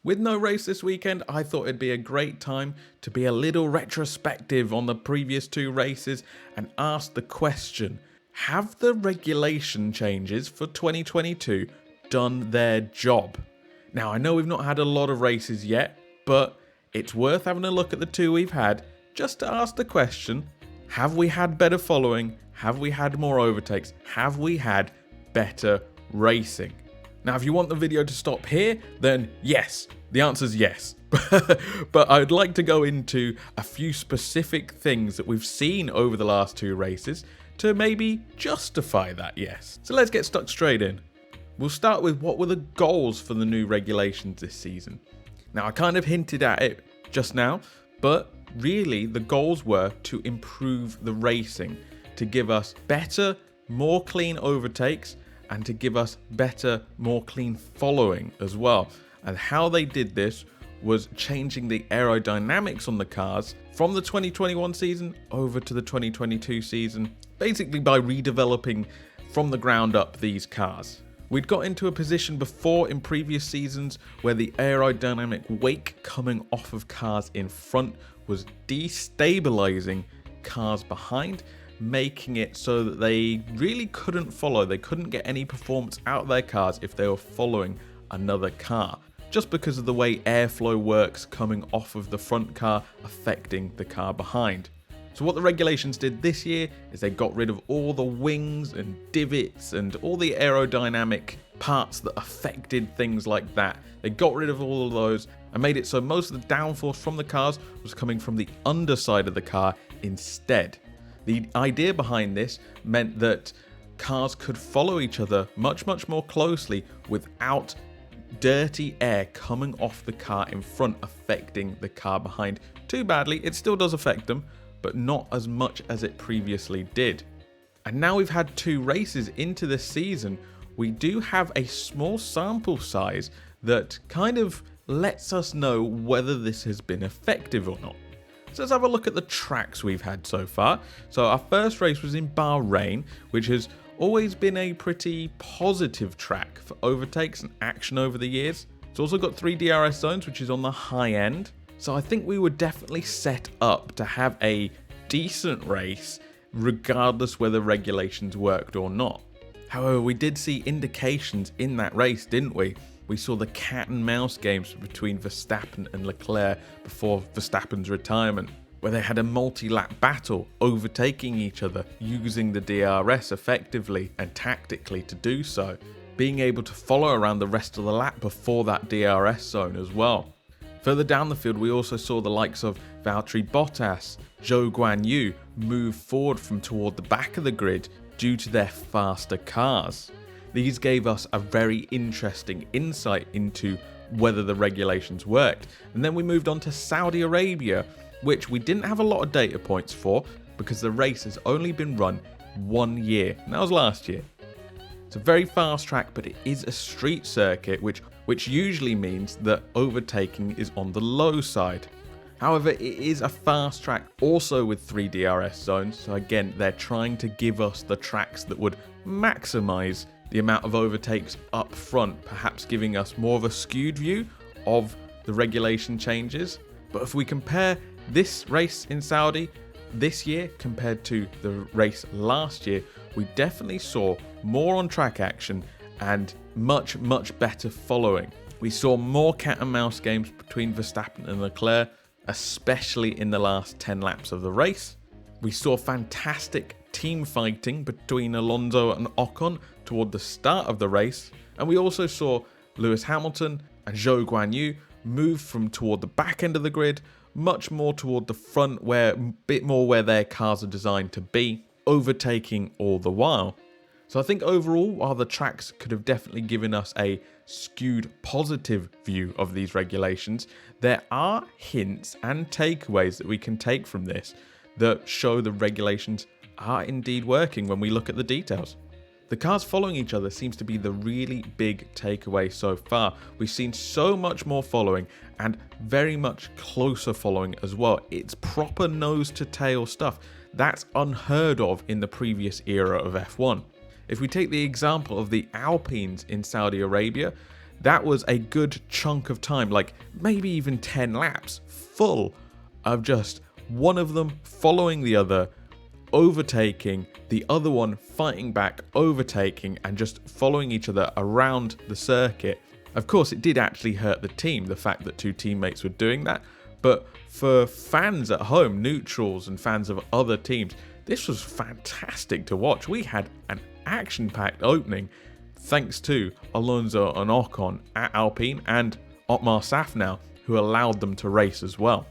With no race this weekend, I thought it'd be a great time to be a little retrospective on the previous two races and ask the question, have the regulation changes for 2022 done their job? Now, I know we've not had a lot of races yet, but it's worth having a look at the two we've had just to ask the question, have we had better following? Have we had more overtakes? Have we had better racing? Now, if you want the video to stop here, then yes, the answer is yes. But I'd like to go into a few specific things that we've seen over the last two races to maybe justify that yes. So let's get stuck straight in. We'll start with what were the goals for the new regulations this season. Now, I kind of hinted at it just now, but really the goals were to improve the racing, to give us better, more clean overtakes, and to give us better, more clean following as well. And how they did this was changing the aerodynamics on the cars from the 2021 season over to the 2022 season, basically by redeveloping from the ground up these cars. We'd got into a position before in previous seasons where the aerodynamic wake coming off of cars in front was destabilizing cars behind, making it so that they really couldn't follow. They couldn't get any performance out of their cars if they were following another car, just because of the way airflow works coming off of the front car affecting the car behind. So what the regulations did this year is they got rid of all the wings and divots and all the aerodynamic parts that affected things like that. They got rid of all of those and made it so most of the downforce from the cars was coming from the underside of the car instead. The idea behind this meant that cars could follow each other much more closely without dirty air coming off the car in front affecting the car behind too badly. It still does affect them, but not as much as it previously did. And now we've had two races into this season, we do have a small sample size that kind of lets us know whether this has been effective or not. So let's have a look at the tracks we've had so far. So our first race was in Bahrain, which has always been a pretty positive track for overtakes and action over the years. It's also got 3 DRS zones, which is on the high end. So I think we were definitely set up to have a decent race, regardless whether regulations worked or not. However, we did see indications in that race, didn't we? We saw the cat and mouse games between Verstappen and Leclerc before Verstappen's retirement, where they had a multi-lap battle, overtaking each other, using the DRS effectively and tactically to do so, being able to follow around the rest of the lap before that DRS zone as well. Further down the field, we also saw the likes of Valtteri Bottas, Zhou Guanyu move forward from toward the back of the grid due to their faster cars. These gave us a very interesting insight into whether the regulations worked. And then we moved on to Saudi Arabia, which we didn't have a lot of data points for because the race has only been run 1 year, and that was last year. It's a very fast track, but it is a street circuit, which usually means that overtaking is on the low side. However, it is a fast track also with 3 DRS zones, so again, they're trying to give us the tracks that would maximize the amount of overtakes up front, perhaps giving us more of a skewed view of the regulation changes. But if we compare this race in Saudi this year compared to the race last year, we definitely saw more on track action and much better following. We saw more cat and mouse games between Verstappen and Leclerc, especially in the last 10 laps of the race. We saw fantastic team fighting between Alonso and Ocon toward the start of the race, and we also saw Lewis Hamilton and Zhou Guanyu move from toward the back end of the grid much more toward the front, where a bit more where their cars are designed to be, overtaking all the while. So I think overall, while the tracks could have definitely given us a skewed positive view of these regulations, there are hints and takeaways that we can take from this that show the regulations are indeed working when we look at the details. The cars following each other seems to be the really big takeaway so far. We've seen so much more following and very much closer following as well. It's proper nose to tail stuff. That's unheard of in the previous era of F1. If we take the example of the Alpines in Saudi Arabia, That was a good chunk of time, like maybe even 10 laps, full of just one of them following the other, overtaking, the other one fighting back, overtaking, and just following each other around the circuit. Of course, it did actually hurt the team, the fact that two teammates were doing that, but for fans at home, neutrals and fans of other teams, this was fantastic to watch. We had an action-packed opening thanks to Alonso and Ocon at Alpine and Otmar Safnauer, who allowed them to race as well.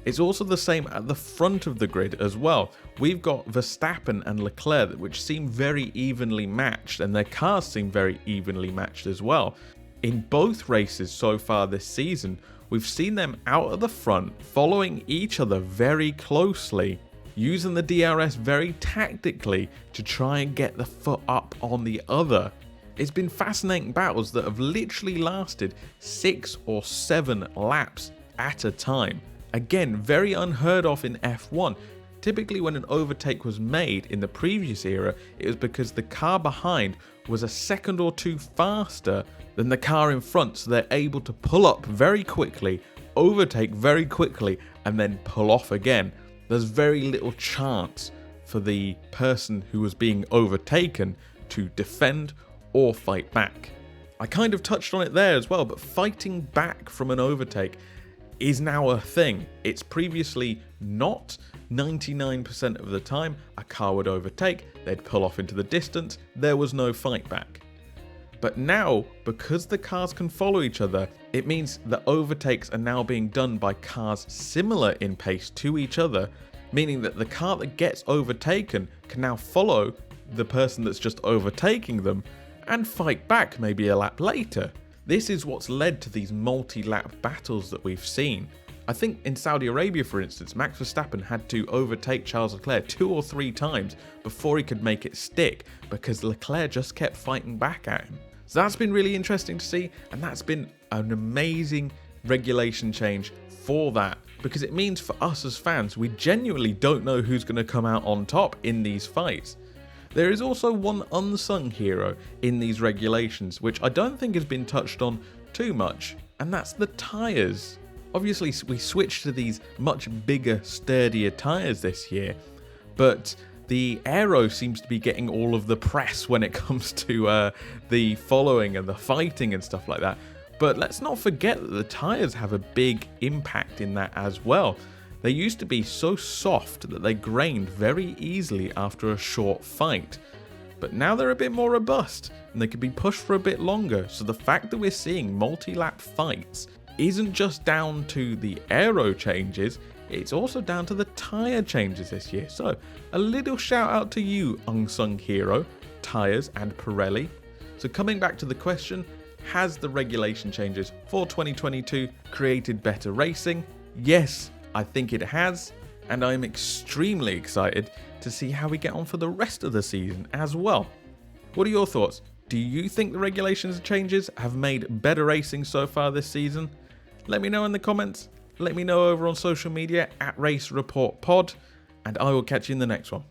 It's also the same at the front of the grid as well. We've got Verstappen and Leclerc, which seem very evenly matched, and their cars seem very evenly matched as well. In both races so far this season, we've seen them out at the front, following each other very closely, using the DRS very tactically to try and get the foot up on the other. It's been fascinating battles that have literally lasted 6 or 7 laps at a time. Again, very unheard of in F1. Typically when an overtake was made in the previous era, it was because the car behind was a second or two faster than the car in front, so they're able to pull up very quickly, overtake very quickly, and then pull off again. There's very little chance for the person who was being overtaken to defend or fight back. I kind of touched on it there as well, but fighting back from an overtake is now a thing. It's previously not. 99% of the time a car would overtake, they'd pull off into the distance, there was no fight back. But now, because the cars can follow each other, it means that overtakes are now being done by cars similar in pace to each other, meaning that the car that gets overtaken can now follow the person that's just overtaking them and fight back maybe a lap later. This is what's led to these multi-lap battles that we've seen. I think in Saudi Arabia, for instance, Max Verstappen had to overtake Charles Leclerc 2 or 3 times before he could make it stick, because Leclerc just kept fighting back at him. So that's been really interesting to see, and that's been an amazing regulation change for that, because it means for us as fans, we genuinely don't know who's going to come out on top in these fights. There is also one unsung hero in these regulations, which I don't think has been touched on too much, and that's the tyres. Obviously, we switched to these much bigger, sturdier tyres this year, but the aero seems to be getting all of the press when it comes to the following and the fighting and stuff like that. But let's not forget that the tyres have a big impact in that as well. They used to be so soft that they grained very easily after a short fight. But now they're a bit more robust and they can be pushed for a bit longer. So the fact that we're seeing multi-lap fights isn't just down to the aero changes, it's also down to the tyre changes this year. So a little shout out to you, unsung hero, tyres and Pirelli. So coming back to the question, has the regulation changes for 2022 created better racing? Yes, I think it has, and I'm extremely excited to see how we get on for the rest of the season as well. What are your thoughts? Do you think the regulations changes have made better racing so far this season? Let me know in the comments. Let me know over on social media at Race Report Pod, and I will catch you in the next one.